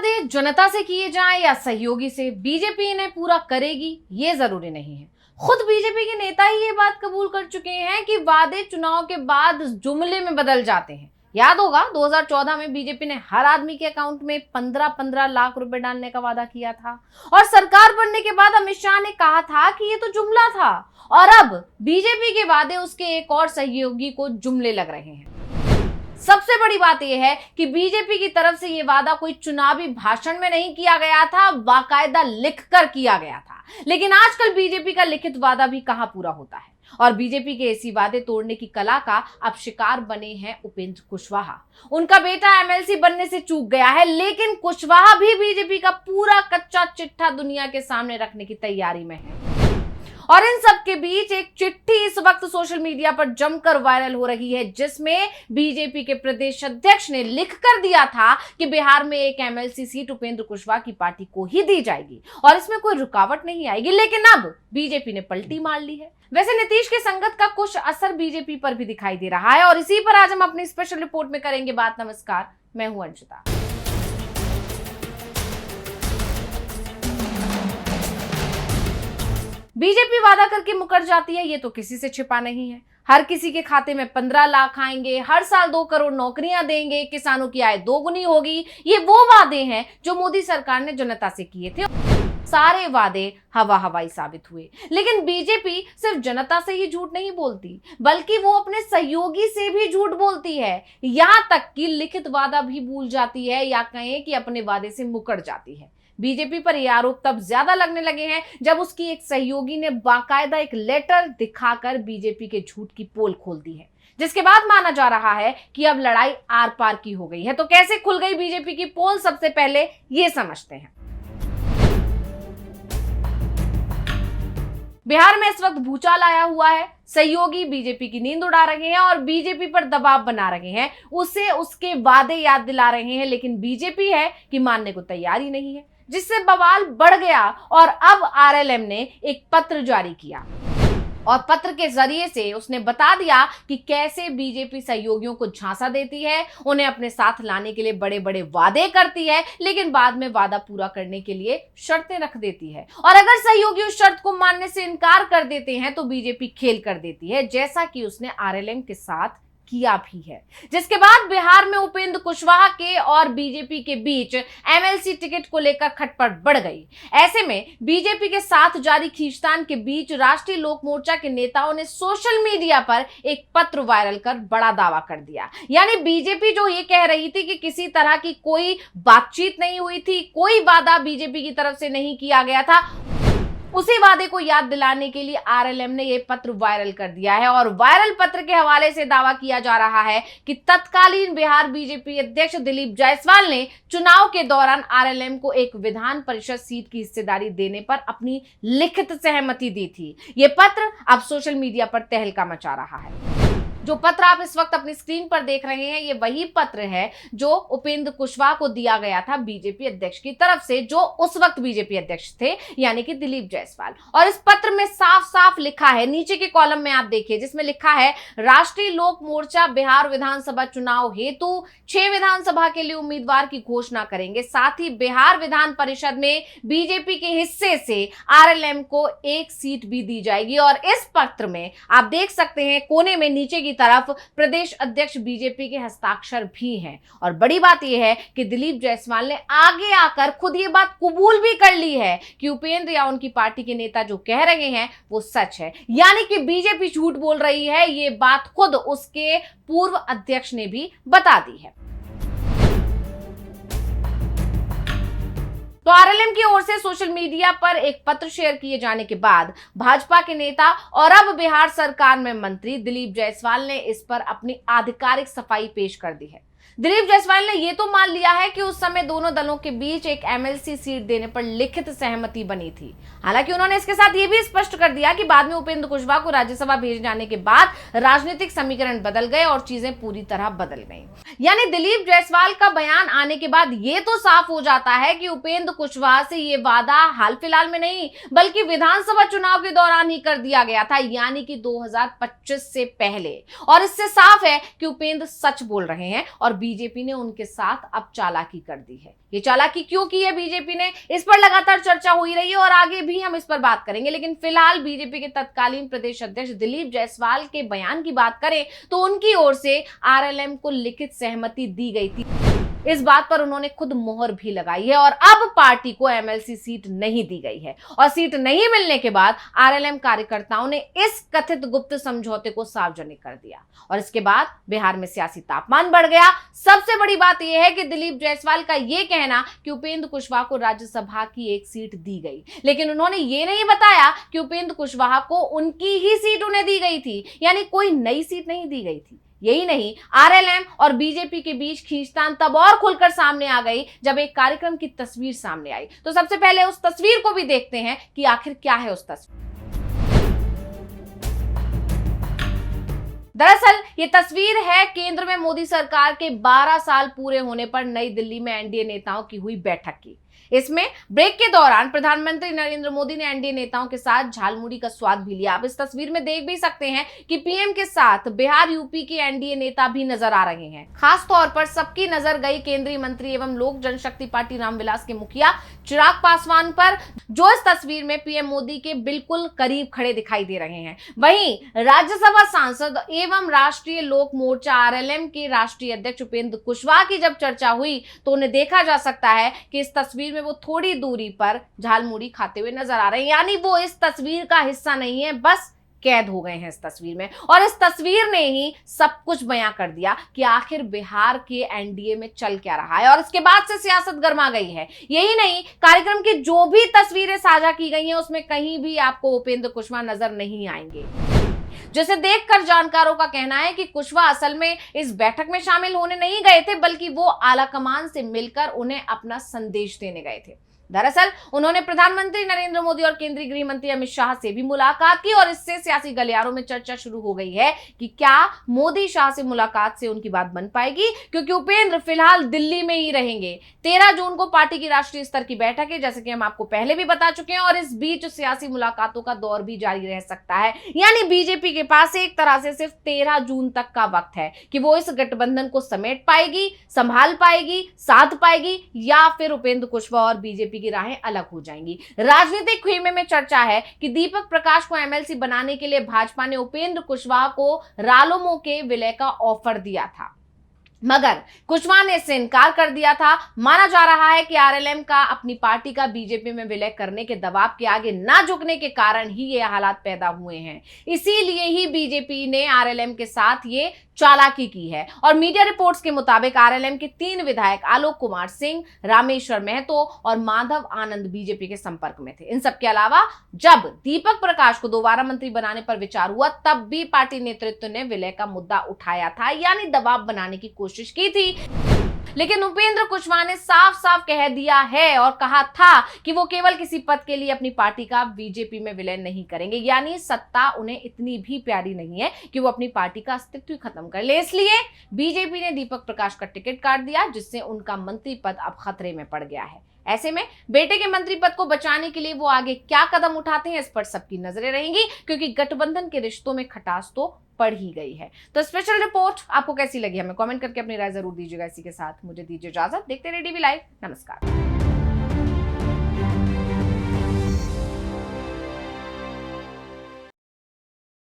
वादे जनता से किए जाएं या सहयोगी से, बीजेपी इन्हें पूरा करेगी ये जरूरी नहीं है। खुद बीजेपी के नेता ही ये बात कबूल कर चुके हैं कि वादे चुनाव के बाद जुमले में बदल जाते हैं। याद होगा 2014 में बीजेपी ने हर आदमी के अकाउंट में 15-15 लाख रुपए डालने का वादा किया था और सरकार बनने के बाद अमित शाह ने कहा था कि ये तो जुमला था और अब बीजेपी के वादे उसके एक और सहयोगी को जुमले लग रहे हैं। सबसे बड़ी बात यह है कि बीजेपी की तरफ से यह वादा कोई चुनावी भाषण में नहीं किया गया था, बाकायदा लिखकर किया गया था। लेकिन आजकल बीजेपी का लिखित वादा भी कहां पूरा होता है और बीजेपी के ऐसी वादे तोड़ने की कला का अब शिकार बने हैं उपेंद्र कुशवाहा। उनका बेटा एमएलसी बनने से चूक गया है, लेकिन कुशवाहा भी बीजेपी का पूरा कच्चा चिट्ठा दुनिया के सामने रखने की तैयारी में है। और इन सब के बीच एक चिट्ठी इस वक्त सोशल मीडिया पर जमकर वायरल हो रही है, जिसमें बीजेपी के प्रदेश अध्यक्ष ने लिख कर दिया था कि बिहार में एक एमएलसी सीट उपेंद्र कुशवाहा की पार्टी को ही दी जाएगी और इसमें कोई रुकावट नहीं आएगी। लेकिन अब बीजेपी ने पलटी मार ली है। वैसे नीतीश के संगत का कुछ असर बीजेपी पर भी दिखाई दे रहा है और इसी पर आज हम अपनी स्पेशल रिपोर्ट में करेंगे बात। नमस्कार, मैं हूं अंशिता। बीजेपी वादा करके मुकर जाती है, ये तो किसी से छिपा नहीं है। हर किसी के खाते में 15 लाख आएंगे, हर साल 2 करोड़ नौकरियां देंगे, किसानों की आय दोगुनी होगी। ये वो वादे हैं जो मोदी सरकार ने जनता से किए थे। सारे वादे हवाई साबित हुए। लेकिन बीजेपी सिर्फ जनता से ही झूठ नहीं बोलती, बल्कि वो अपने सहयोगी से भी झूठ बोलती है। यहां तक कि लिखित वादा भी भूल जाती है या कहें कि अपने वादे से मुकर जाती है। बीजेपी पर यह आरोप तब ज्यादा लगने लगे हैं जब उसकी एक सहयोगी ने बाकायदा एक लेटर दिखाकर बीजेपी के झूठ की पोल खोल दी है, जिसके बाद माना जा रहा है कि अब लड़ाई आर पार की हो गई है। तो कैसे खुल गई बीजेपी की पोल, सबसे पहले ये समझते हैं। बिहार में इस वक्त भूचाल आया हुआ है। सहयोगी बीजेपी की नींद उड़ा रहे हैं और बीजेपी पर दबाव बना रहे हैं, उसे उसके वादे याद दिला रहे हैं, लेकिन बीजेपी है कि मानने को तैयार ही नहीं है, जिससे बवाल बढ़ गया और अब आरएलएम ने एक पत्र जारी किया और पत्र के जरिए से उसने बता दिया कि कैसे बीजेपी सहयोगियों को झांसा देती है, उन्हें अपने साथ लाने के लिए बड़े बड़े वादे करती है, लेकिन बाद में वादा पूरा करने के लिए शर्तें रख देती है और अगर सहयोगी उस शर्त को मानने से इनकार कर देते हैं तो बीजेपी खेल कर देती है, जैसा कि उसने आरएलएम के साथ किया भी है। जिसके बाद बिहार में उपेंद्र कुशवाहा के और बीजेपी के बीच एमएलसी टिकट को लेकर खटपट बढ़ गई। ऐसे में बीजेपी के साथ जारी खींचतान के बीच राष्ट्रीय लोक मोर्चा के नेताओं ने सोशल मीडिया पर एक पत्र वायरल कर बड़ा दावा कर दिया। यानी बीजेपी जो ये कह रही थी कि किसी तरह की कोई बातचीत नहीं हुई थी, कोई वादा बीजेपी की तरफ से नहीं किया गया था, उसी वादे को याद दिलाने के लिए आरएलएम ने यह पत्र वायरल कर दिया है और वायरल पत्र के हवाले से दावा किया जा रहा है कि तत्कालीन बिहार बीजेपी अध्यक्ष दिलीप जायसवाल ने चुनाव के दौरान आरएलएम को एक विधान परिषद सीट की हिस्सेदारी देने पर अपनी लिखित सहमति दी थी। यह पत्र अब सोशल मीडिया पर तहलका मचा रहा है। जो पत्र आप इस वक्त अपनी स्क्रीन पर देख रहे हैं, ये वही पत्र है जो उपेंद्र कुशवाहा को दिया गया था बीजेपी अध्यक्ष की तरफ से, जो उस वक्त बीजेपी अध्यक्ष थे, यानी कि दिलीप जायसवाल। और इस पत्र में साफ साफ लिखा है, नीचे के कॉलम में आप देखिए, जिसमें लिखा है राष्ट्रीय लोक मोर्चा बिहार विधानसभा चुनाव हेतु 6 विधानसभा के लिए उम्मीदवार की घोषणा करेंगे। साथ ही बिहार विधान परिषद में बीजेपी के हिस्से से आरएलएम को 1 सीट भी दी जाएगी। और इस पत्र में आप देख सकते हैं कोने में नीचे की तरफ प्रदेश अध्यक्ष बीजेपी के हस्ताक्षर भी हैं। और बड़ी बात यह है कि दिलीप जायसवाल ने आगे आकर खुद ये बात कबूल भी कर ली है कि उपेंद्र या उनकी पार्टी के नेता जो कह रहे हैं वो सच है, यानी कि बीजेपी झूठ बोल रही है। ये बात खुद उसके पूर्व अध्यक्ष ने भी बता दी है। तो आरएलएम की ओर से सोशल मीडिया पर एक पत्र शेयर किए जाने के बाद भाजपा के नेता और अब बिहार सरकार में मंत्री दिलीप जायसवाल ने इस पर अपनी आधिकारिक सफाई पेश कर दी है। दिलीप जायसवाल ने यह तो मान लिया है कि उस समय दोनों दलों के बीच एक एमएलसी सीट देने पर लिखित सहमति बनी थी। हालांकि उन्होंने इसके साथ यह भी स्पष्ट कर दिया कि बाद में उपेंद्र कुशवाहा को राज्यसभा भेजे जाने के बाद राजनीतिक समीकरण बदल गए और चीजें पूरी तरह बदल गईं। यानी दिलीप जायसवाल का बयान आने के बाद यह तो साफ हो जाता है कि उपेंद्र कुशवाहा से यह वादा हाल फिलहाल में नहीं बल्कि विधानसभा चुनाव के दौरान ही कर दिया गया था, यानी कि 2025 से पहले। और इससे साफ है कि उपेंद्र सच बोल रहे हैं और और बीजेपी ने उनके साथ अब चालाकी कर दी है। ये चालाकी क्यों की है बीजेपी ने, इस पर लगातार चर्चा हो ही रही है और आगे भी हम इस पर बात करेंगे। लेकिन फिलहाल बीजेपी के तत्कालीन प्रदेश अध्यक्ष दिलीप जायसवाल के बयान की बात करें तो उनकी ओर से आरएलएम को लिखित सहमति दी गई थी। इस बात पर उन्होंने खुद मोहर भी लगाई है और अब पार्टी को एमएलसी सीट नहीं दी गई है और सीट नहीं मिलने के बाद आरएलएम कार्यकर्ताओं ने इस कथित गुप्त समझौते को सार्वजनिक कर दिया और इसके बाद बिहार में सियासी तापमान बढ़ गया। सबसे बड़ी बात यह है कि दिलीप जायसवाल का यह कहना कि उपेंद्र कुशवाहा को राज्यसभा की एक सीट दी गई, लेकिन उन्होंने ये नहीं बताया कि उपेंद्र कुशवाहा को उनकी ही सीट उन्हें दी गई थी, यानी कोई नई सीट नहीं दी गई थी। यही नहीं, आरएलएम और बीजेपी के बीच खींचतान तब और खुलकर सामने आ गई जब एक कार्यक्रम की तस्वीर सामने आई। तो सबसे पहले उस तस्वीर को भी देखते हैं कि आखिर क्या है उस तस्वीर। दरअसल ये तस्वीर है केंद्र में मोदी सरकार के 12 साल पूरे होने पर नई दिल्ली में एनडीए नेताओं की हुई बैठक की। इसमें ब्रेक के दौरान प्रधानमंत्री नरेंद्र मोदी ने एनडीए नेताओं के साथ झालमुड़ी का स्वाद भी लिया। आप इस तस्वीर में देख भी सकते हैं कि पीएम के साथ बिहार यूपी के एनडीए नेता भी नजर आ रहे हैं। खास तौर पर सबकी नजर गई केंद्रीय मंत्री एवं लोक जनशक्ति पार्टी रामविलास के मुखिया चिराग पासवान पर, जो इस तस्वीर में पीएम मोदी के बिल्कुल करीब खड़े दिखाई दे रहे हैं। वहीं राज्यसभा सांसद एवं राष्ट्रीय लोक मोर्चा आरएलएम के राष्ट्रीय अध्यक्ष उपेंद्र कुशवाहा की जब चर्चा हुई तो उन्हें देखा जा सकता है कि इस तस्वीर में वो थोड़ी दूरी पर झालमुड़ी खाते हुए नजर आ रहे हैं, यानी वो इस तस्वीर का हिस्सा नहीं है, बस कैद हो गए हैं इस तस्वीर में। और इस तस्वीर ने ही सब कुछ बयां कर दिया कि आखिर बिहार के एनडीए में चल क्या रहा है और इसके बाद से सियासत गर्मा गई है। यही नहीं, कार्यक्रम की जो भी तस्वीरें साझा की गई हैं उसमें कहीं भी आपको उपेंद्र कुशवाहा नजर नहीं आएंगे, जिसे देखकर जानकारों का कहना है कि कुशवाहा असल में इस बैठक में शामिल होने नहीं गए थे, बल्कि वो आलाकमान से मिलकर उन्हें अपना संदेश देने गए थे। दरअसल उन्होंने प्रधानमंत्री नरेंद्र मोदी और केंद्रीय गृह मंत्री अमित शाह से भी मुलाकात की और इससे सियासी गलियारों में चर्चा शुरू हो गई है कि क्या मोदी शाह से मुलाकात से उनकी बात बन पाएगी, क्योंकि उपेंद्र फिलहाल दिल्ली में ही रहेंगे। 13 जून को पार्टी की राष्ट्रीय स्तर की बैठक है, जैसे कि हम आपको पहले भी बता चुके हैं, और इस बीच सियासी मुलाकातों का दौर भी जारी रह सकता है। यानी बीजेपी के पास एक तरह से सिर्फ 13 जून तक का वक्त है कि वो इस गठबंधन को समेट पाएगी, संभाल पाएगी, साध पाएगी, या फिर उपेंद्र कुशवाहा और बीजेपी की राहें अलग हो जाएंगी। राजनीतिक खेमे में चर्चा है कि दीपक प्रकाश को एमएलसी बनाने के लिए भाजपा ने उपेंद्र कुशवाहा को रालोमो के विलय का ऑफर दिया था, मगर कुशवाहा ने इससे इनकार कर दिया था। माना जा रहा है कि आरएलएम का अपनी पार्टी का बीजेपी में विलय करने के दबाव के आगे ना झुकने के कारण ही ये हालात पैदा हुए हैं। इसीलिए ही बीजेपी ने आरएलएम के साथ ये चालाकी की है। और मीडिया रिपोर्ट्स के मुताबिक आरएलएम के 3 विधायक आलोक कुमार सिंह, रामेश्वर महतो और माधव आनंद बीजेपी के संपर्क में थे। इन सब के अलावा जब दीपक प्रकाश को दोबारा मंत्री बनाने पर विचार हुआ तब भी पार्टी नेतृत्व ने विलय का मुद्दा उठाया था, यानी दबाव बनाने की कोशिश की थी। लेकिन उपेंद्र कुशवाहा ने साफ साफ कह दिया है और कहा था कि वो केवल किसी पद के लिए अपनी पार्टी का बीजेपी में विलय नहीं करेंगे, यानी सत्ता उन्हें इतनी भी प्यारी नहीं है कि वो अपनी पार्टी का अस्तित्व खत्म कर ले। इसलिए बीजेपी ने दीपक प्रकाश का टिकट काट दिया, जिससे उनका मंत्री पद अब खतरे में पड़ गया है। ऐसे में बेटे के मंत्री पद को बचाने के लिए वो आगे क्या कदम उठाते हैं, इस पर सबकी नजरें रहेंगी, क्योंकि गठबंधन के रिश्तों में खटास तो पड़ ही गई है। तो स्पेशल रिपोर्ट आपको कैसी लगी हमें कमेंट करके अपनी राय जरूर दीजिएगा। इसी के साथ मुझे दीजिए इजाजत। देखते रहिए डीवी लाइव। नमस्कार।